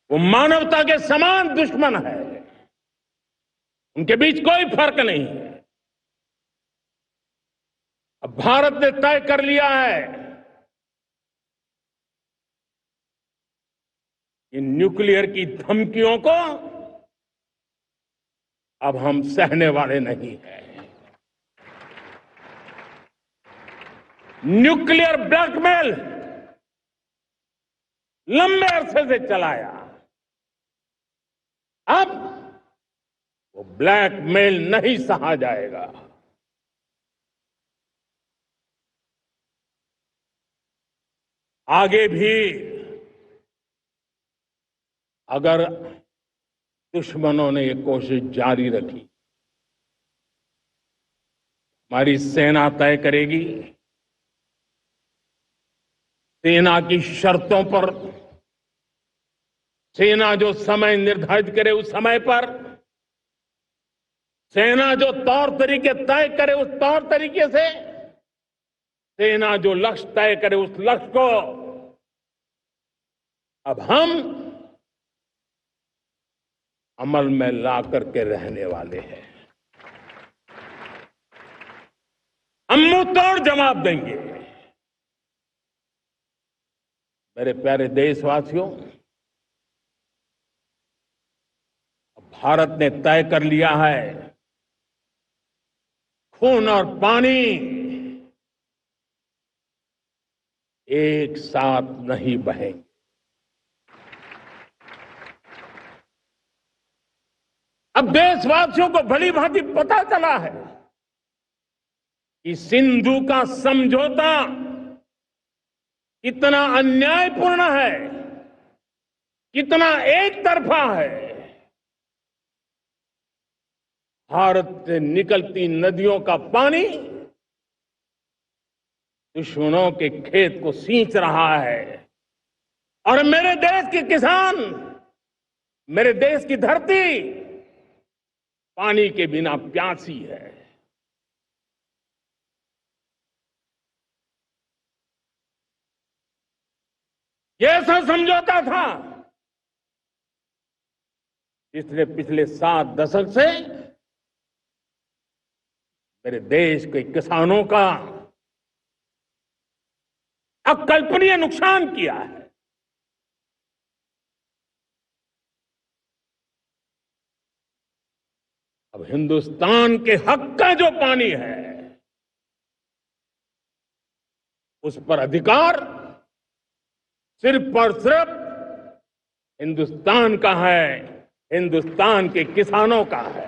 वो मानवता के समान दुश्मन है। उनके बीच कोई फर्क नहीं है। अब भारत ने तय कर लिया है कि न्यूक्लियर की धमकियों को अब हम सहने वाले नहीं हैं। न्यूक्लियर ब्लैकमेल लंबे अरसे से चलाया, अब वो ब्लैकमेल नहीं सहा जाएगा। आगे भी अगर दुश्मनों ने ये कोशिश जारी रखी, हमारी सेना तय करेगी। सेना की शर्तों पर, सेना जो समय निर्धारित करे उस समय पर, सेना जो तौर तरीके तय करे उस तौर तरीके से, सेना जो लक्ष्य तय करे उस लक्ष्य को अब हम अमल में ला करके रहने वाले हैं। हम मुंह तोड़ जवाब देंगे। मेरे प्यारे देशवासियों, भारत ने तय कर लिया है, खून और पानी एक साथ नहीं बहेंगे। अब देशवासियों को भली भांति पता चला है कि सिंधु का समझौता कितना अन्यायपूर्ण है, कितना एक तरफा है। भारत से निकलती नदियों का पानी दुश्मनों के खेत को सींच रहा है और मेरे देश के किसान, मेरे देश की धरती पानी के बिना प्यासी है। यह ऐसा समझौता था जिसने पिछले 7 दशक से मेरे देश के किसानों का अकल्पनीय नुकसान किया है। अब हिंदुस्तान के हक का जो पानी है उस पर अधिकार सिर्फ और सिर्फ हिंदुस्तान का है, हिंदुस्तान के किसानों का है।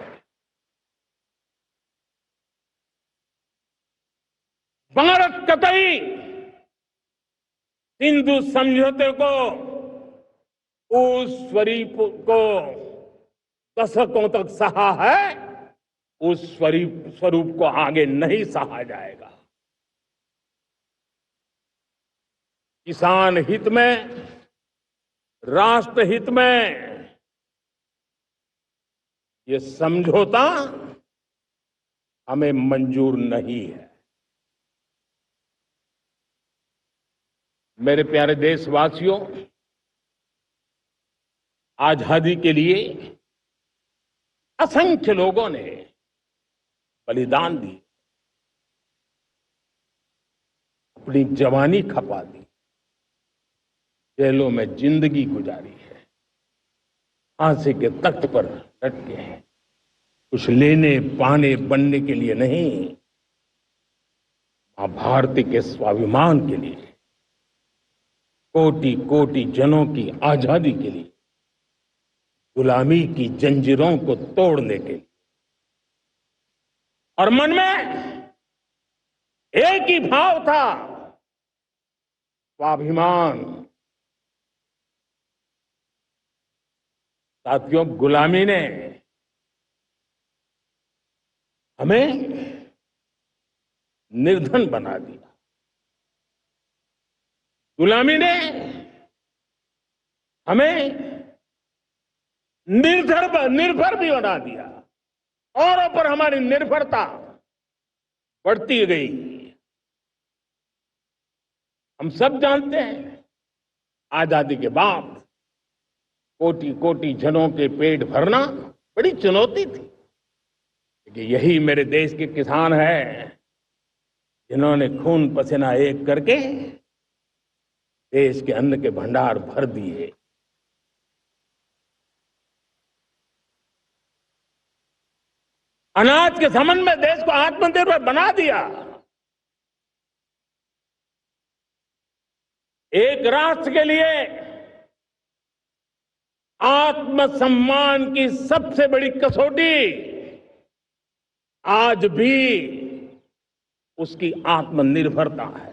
भारत कतई सिंधु समझौते को, उस स्वरूप को दशकों तक सहा है, उस स्वरूप को आगे नहीं सहा जाएगा। किसान हित में, राष्ट्र हित में ये समझौता हमें मंजूर नहीं है। मेरे प्यारे देशवासियों, आजादी के लिए असंख्य लोगों ने बलिदान दी, अपनी जवानी खपा दी, जेलों में जिंदगी गुजारी है, फांसी के तख्त पर लटके हैं। कुछ लेने पाने बनने के लिए नहीं, मां भारती के स्वाभिमान के लिए, कोटि कोटि जनों की आजादी के लिए, गुलामी की जंजीरों को तोड़ने के लिए। और मन में एक ही भाव था, स्वाभिमान। साथियों, गुलामी ने हमें निर्धन बना दिया, गुलामी ने हमें निर्भर भी बना दिया। औरों पर हमारी निर्भरता बढ़ती गई। हम सब जानते हैं, आजादी के बाद कोटि कोटि जनों के पेट भरना बड़ी चुनौती थी। लेकिन यही मेरे देश के किसान हैं जिन्होंने खून पसीना एक करके देश के अन्न के भंडार भर दिए। अनाज के संबंध में देश को आत्मनिर्भर बना दिया। एक राष्ट्र के लिए आत्मसम्मान की सबसे बड़ी कसौटी आज भी उसकी आत्मनिर्भरता है।